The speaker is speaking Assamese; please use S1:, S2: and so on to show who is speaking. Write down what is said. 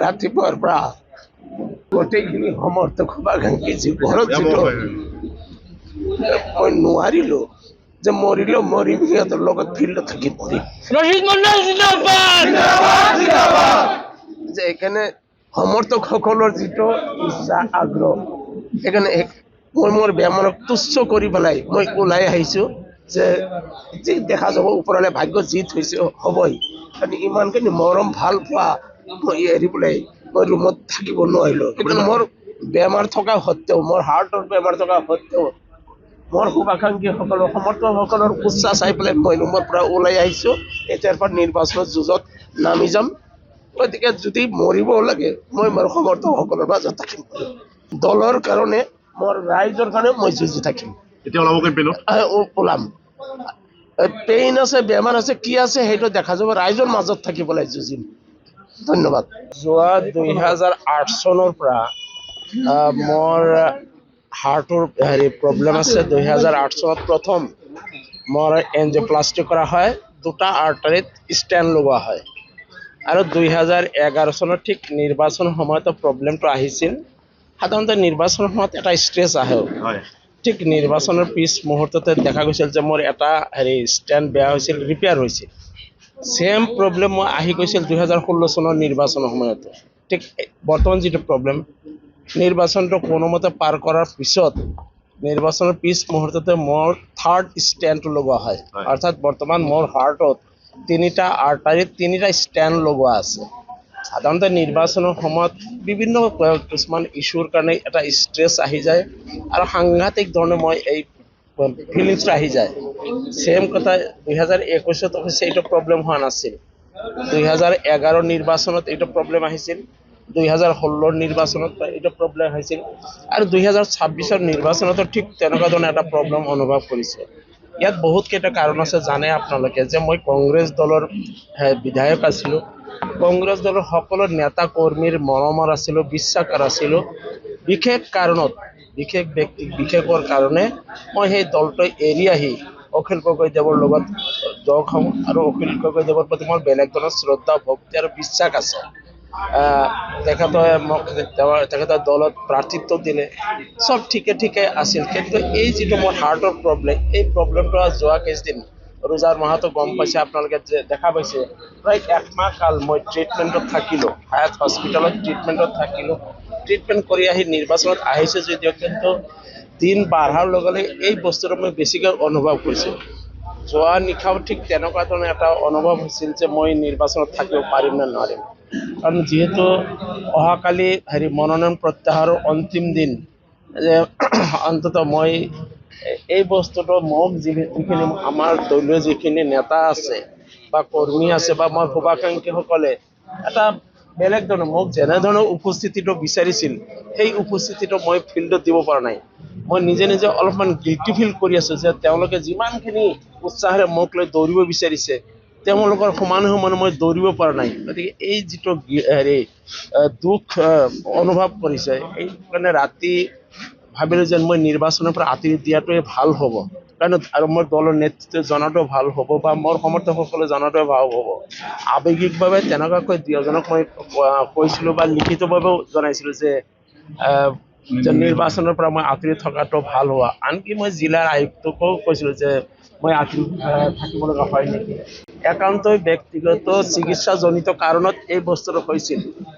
S1: ৰাতিপুৱাৰ পৰা গোটেইখিনি সমৰ্থক শুভাকাংক্ষী যি ঘৰত যিটো মই নোৱাৰিলো যে মৰিলেও মৰিম সিহঁতৰ লগত ফিল্ডত থাকি মৰিম যে এইকাৰণে সমৰ্থকসকলৰ যিটো ইচ্ছা আগ্ৰহ সেইকাৰণে মই মোৰ বেমাৰক তুচ্ছ কৰি পেলাই মই ওলাই আহিছোঁ যে যি দেখা যাব ওপৰলৈ ভাগ্য যি থৈছে হ'বই কাৰণ ইমানখিনি মৰম ভাল পোৱা মই এৰি পেলাই মই ৰুমত থাকিব নোৱাৰিলোঁ কিন্তু মোৰ বেমাৰ থকা সত্ত্বেও মোৰ হাৰ্টৰ বেমাৰ থকা সত্ত্বেও মোৰ শুভাকাংক্ষীসকলৰ সমৰ্থকসকলৰ উৎসাহ চাই পেলাই মই ৰুমৰ পৰা ওলাই আহিছোঁ এতিয়াৰ পৰা নিৰ্বাচনত যুঁজত নামি যাম গতিকে যদি মৰিবও লাগে মই মোৰ সমৰ্থকসকলৰ মাজত থাকিম দলৰ কাৰণে মোৰ ৰাইজৰ কাৰণে মই যুঁজি থাকিম ওলাম পেইন আছে বেমাৰ আছে কি আছে সেইটো দেখা যাব ৰাইজৰ মাজত থাকি পেলাই যুঁজিম ধন্যবাদ যোৱা 2008 চনৰ পৰা মোৰ হাৰ্টৰ প্ৰব্লেম আছে 2008 চনত প্ৰথম মোৰ এনজিঅপ্লাষ্টি কৰা হয় দুটা আৰ্টাৰীত ষ্টেণ্ট লগোৱা হয় আৰু 2011 চনত ঠিক নিৰ্বাচন সময়ত প্ৰব্লেমটো আহিছিল সাধাৰণতে নিৰ্বাচনৰ সময়ত এটা ষ্ট্ৰেছ আহে ঠিক নিৰ্বাচনৰ পিছ মুহূৰ্ততে দেখা গৈছিল যে মোৰ এটা ষ্টেণ্ড বেয়া হৈছিল ৰিপেয়াৰ হৈছিল সেম প্ৰব্লেম মই আহি গৈছিল 2016 চনৰ নিৰ্বাচনৰ সময়ত ঠিক বৰ্তমান যিটো প্ৰব্লেম নিৰ্বাচনটো কোনোমতে পাৰ কৰাৰ পিছত নিৰ্বাচনৰ পিছ মুহূৰ্ততে মোৰ থাৰ্ড ষ্টেণ্ড লগোৱা হয় অৰ্থাৎ বৰ্তমান মোৰ হাৰ্টত তিনিটা আৰ্টাৰীত তিনিটা ষ্টেণ্ড লগোৱা আছে সাধাৰণতে নিৰ্বাচনৰ সময়ত বিভিন্ন কিছুমান ইছ্যুৰ কাৰণে এটা ষ্ট্ৰেছ আহি যায় আৰু সাংঘাতিক ধৰণে মই এই ফিলিংছটো আহি যায় সেম কথা 2021 অৱশ্যে এইটো প্ৰব্লেম হোৱা নাছিল 2011 নিৰ্বাচনত এইটো প্ৰব্লেম আহিছিল 2016 নিৰ্বাচনত এইটো প্ৰব্লেম হৈছিল আৰু 2026 নিৰ্বাচনতো ঠিক তেনেকুৱা ধৰণৰ এটা প্ৰব্লেম অনুভৱ কৰিছে ইয়াত বহুত কেইটা কাৰণ আছে জানে আপোনালোকে যে মই কংগ্ৰেছ দলৰ বিধায়ক আছিলোঁ কংগ্ৰেছ দলৰ সকলো নেতা কৰ্মীৰ মৰমৰ আছিলোঁ বিশ্বাসৰ আছিলোঁ বিশেষ কাৰণত বিশেষ ব্যক্তি বিশেষৰ কাৰণে মই সেই দলটো এৰি আহি অখিল গগৈদেৱৰ লগত যোগ হওঁ আৰু অখিল গগৈদেৱৰ প্ৰতি মোৰ বেলেগ ধৰণৰ শ্ৰদ্ধা ভক্তি আৰু বিশ্বাস আছে তেখেতে মোক তেখেতৰ দলত প্ৰাৰ্থিত্ব দিলে সব ঠিকে আছিল কিন্তু এই যিটো মোৰ হাৰ্টৰ প্ৰব্লেম এই প্ৰব্লেমটো যোৱা কেইদিন ৰোজাৰ মাহতো গম পাইছে আপোনালোকে যে দেখা পাইছে প্ৰায় একমাহ কাল মই ট্ৰিটমেণ্টত থাকিলোঁ হায়াত হস্পিটেলত ট্ৰিটমেণ্টত থাকিলোঁ ট্ৰিটমেণ্ট কৰি আহি নিৰ্বাচনত আহিছোঁ যদিও কিন্তু দিন বাঢ়াৰ লগে লগে এই বস্তুটো মই বেছিকৈ অনুভৱ কৰিছোঁ যোৱা নিশাও ঠিক তেনেকুৱা ধৰণৰ এটা অনুভৱ হৈছিল যে মই নিৰ্বাচনত থাকিব পাৰিম নে নোৱাৰিম কাৰণ যিহেতু অহাকালি মনোনয়ন প্ৰত্যাহাৰৰ অন্তিম দিন যে অন্ততঃ মই এই বস্তুটো মোক যিখিনি আমাৰ দলীয় যিখিনি নেতা আছে বা কৰ্মী আছে বা মোৰ শুভাকাংক্ষীসকলে এটা বেলেগ ধৰণৰ মোক যেনেধৰণৰ উপস্থিতিটো বিচাৰিছিল সেই উপস্থিতিটো মই ফিল্ডত দিব পৰা নাই মই নিজে অলপমান গিল্টি ফিল কৰি আছোঁ যে তেওঁলোকে যিমানখিনি উৎসাহেৰে মোক লৈ দৌৰিব বিচাৰিছে তেওঁলোকৰ সমানে মই দৌৰিব পৰা নাই গতিকে এই যিটো দুখ অনুভৱ কৰিছে এই কাৰণে ৰাতি ভাবিলোঁ যে মই নিৰ্বাচনৰ পৰা আঁতৰি দিয়াটোৱে ভাল হ'ব কাৰণ আৰু মোৰ দলৰ নেতৃত্ব জনাটো ভাল হ'ব বা মোৰ সমৰ্থকসকলে জনাটোৱে ভাল হ'ব আৱেগিকভাৱে তেনেকুৱাকৈ দুজনক মই কৈছিলোঁ বা লিখিতভাৱেও জনাইছিলোঁ যে নিৰ্বাচনৰ পৰা মই আঁতৰি থকাটো ভাল হোৱা আনকি মই জিলাৰ আয়ুক্তকো কৈছিলোঁ যে মই আঁতৰি থাকিব লগা হয় নেকি একান্তই ব্যক্তিগত চিকিৎসাজনিত কাৰণত এই বস্তুটো হৈছিল